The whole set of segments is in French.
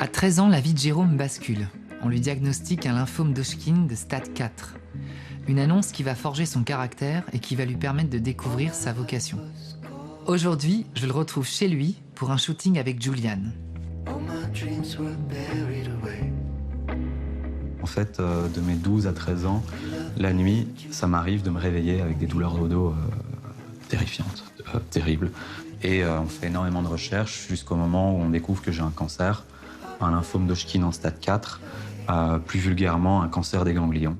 À 13 ans, la vie de Jérôme bascule. On lui diagnostique un lymphome d'Hodgkin de stade 4. Une annonce qui va forger son caractère et qui va lui permettre de découvrir sa vocation. Aujourd'hui, je le retrouve chez lui pour un shooting avec Juliane. En fait, de mes 12 à 13 ans, la nuit, ça m'arrive de me réveiller avec des douleurs de dos terrifiantes, terribles. Et on fait énormément de recherches jusqu'au moment où on découvre que j'ai un cancer, un lymphome d'Hodgkin en stade 4, plus vulgairement un cancer des ganglions.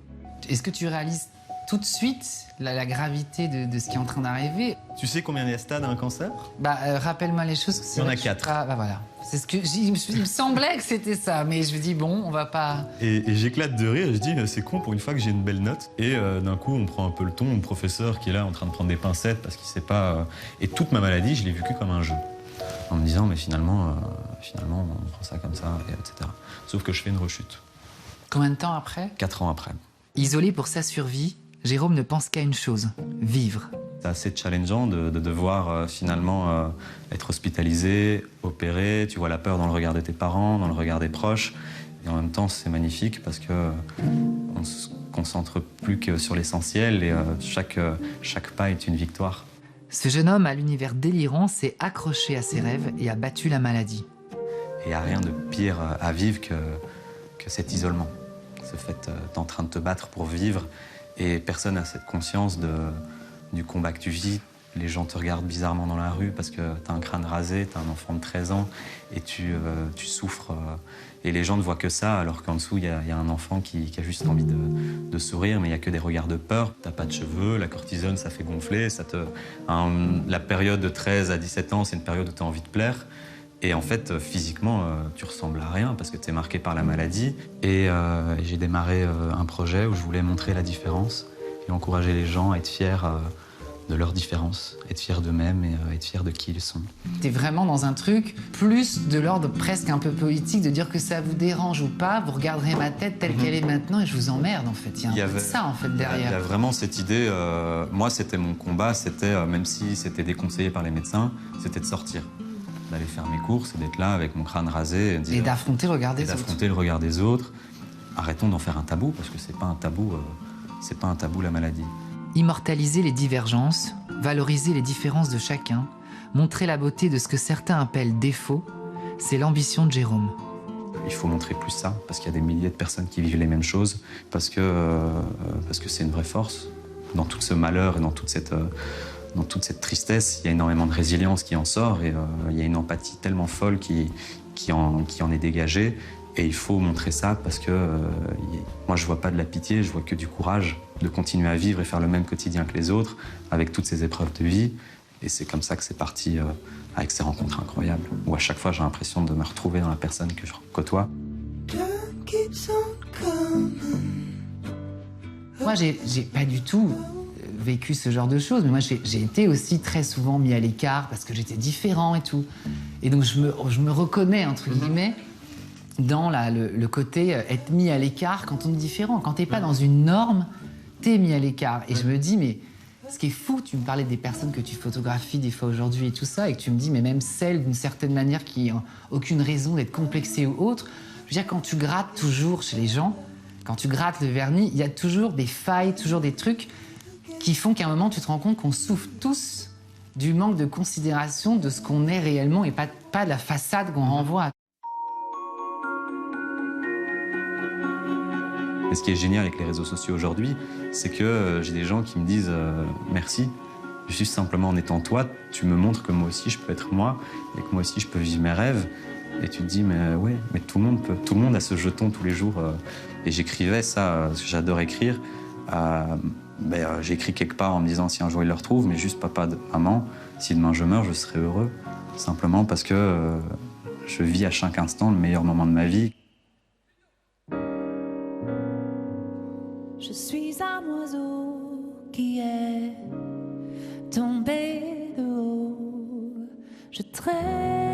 Est-ce que tu réalises tout de suite la gravité de ce qui est en train d'arriver? Tu sais combien il y a de stades à un cancer? Rappelle-moi les choses. Il y en a 4. Voilà. C'est ce que il me semblait que c'était ça, mais je me dis bon, on va pas. Et j'éclate de rire, je dis c'est con pour une fois que j'ai une belle note. Et d'un coup, on prend un peu le ton, mon professeur qui est là en train de prendre des pincettes parce qu'il sait pas. Et toute ma maladie, je l'ai vécue comme un jeu. En me disant, mais finalement, on prend ça comme ça, et etc. Sauf que je fais une rechute. Combien de temps après? 4 ans après. Isolé pour sa survie, Jérôme ne pense qu'à une chose, vivre. C'est assez challengeant de devoir finalement être hospitalisé, opéré. Tu vois la peur dans le regard de tes parents, dans le regard des proches. Et en même temps, c'est magnifique parce que on se concentre plus que sur l'essentiel et chaque pas est une victoire. Ce jeune homme à l'univers délirant s'est accroché à ses rêves et a battu la maladie. Et il n'y a rien de pire à vivre que cet isolement. Ce fait, t'es en train de te battre pour vivre et personne n'a cette conscience du combat que tu vis. Les gens te regardent bizarrement dans la rue parce que t'as un crâne rasé, t'as un enfant de 13 ans et tu souffres. Et les gens ne voient que ça, alors qu'en dessous, il y a un enfant qui a juste envie de sourire, mais il n'y a que des regards de peur. T'as pas de cheveux, la cortisone, ça fait gonfler. La période de 13 à 17 ans, c'est une période où t'as envie de plaire. Et en fait, physiquement, tu ressembles à rien parce que tu es marqué par la maladie. Et j'ai démarré un projet où je voulais montrer la différence et encourager les gens à être fiers de leur différence, être fiers d'eux-mêmes et être fiers de qui ils sont. T'es vraiment dans un truc plus de l'ordre presque un peu politique, de dire que ça vous dérange ou pas, vous regarderez ma tête telle qu'elle est maintenant et je vous emmerde en fait. Il y a un peu de ça en fait derrière. Il y a vraiment cette idée, moi c'était mon combat, c'était, même si c'était déconseillé par les médecins, c'était de sortir. D'aller faire mes courses et d'être là avec mon crâne rasé. Et d'affronter le regard des autres. D'affronter le regard des autres. Arrêtons d'en faire un tabou, parce que c'est pas un tabou la maladie. Immortaliser les divergences, valoriser les différences de chacun, montrer la beauté de ce que certains appellent défaut, c'est l'ambition de Jérôme. Il faut montrer plus ça, parce qu'il y a des milliers de personnes qui vivent les mêmes choses, parce que c'est une vraie force. Dans tout ce malheur et dans toute cette tristesse, il y a énormément de résilience qui en sort et il y a une empathie tellement folle qui en est dégagée. Et il faut montrer ça parce que moi, je vois pas de la pitié, je vois que du courage de continuer à vivre et faire le même quotidien que les autres avec toutes ces épreuves de vie. Et c'est comme ça que c'est parti avec ces rencontres incroyables où à chaque fois, j'ai l'impression de me retrouver dans la personne que je côtoie. Moi, j'ai pas du tout vécu ce genre de choses, mais moi j'ai été aussi très souvent mis à l'écart parce que j'étais différent et tout. Et donc je me reconnais, entre guillemets, dans le côté être mis à l'écart quand on est différent. Quand t'es pas dans une norme, t'es mis à l'écart. Et je me dis, mais ce qui est fou, tu me parlais des personnes que tu photographies des fois aujourd'hui et tout ça, et que tu me dis, mais même celles d'une certaine manière qui n'ont aucune raison d'être complexées ou autres. Je veux dire, quand tu grattes toujours chez les gens, quand tu grattes le vernis, il y a toujours des failles, toujours des trucs qui font qu'à un moment, tu te rends compte qu'on souffre tous du manque de considération de ce qu'on est réellement et pas de la façade qu'on renvoie. Et ce qui est génial avec les réseaux sociaux aujourd'hui, c'est que j'ai des gens qui me disent merci. Juste simplement en étant toi, tu me montres que moi aussi je peux être moi et que moi aussi je peux vivre mes rêves. Et tu te dis, mais ouais, mais tout le monde peut. Tout le monde a ce jeton tous les jours. Et j'écrivais ça, parce que j'adore écrire. J'ai écrit quelque part en me disant si un jour il le retrouve, mais juste papa, maman, si demain je meurs, je serai heureux. Simplement parce que je vis à chaque instant le meilleur moment de ma vie. Je suis un oiseau qui est tombé de haut. Je traîne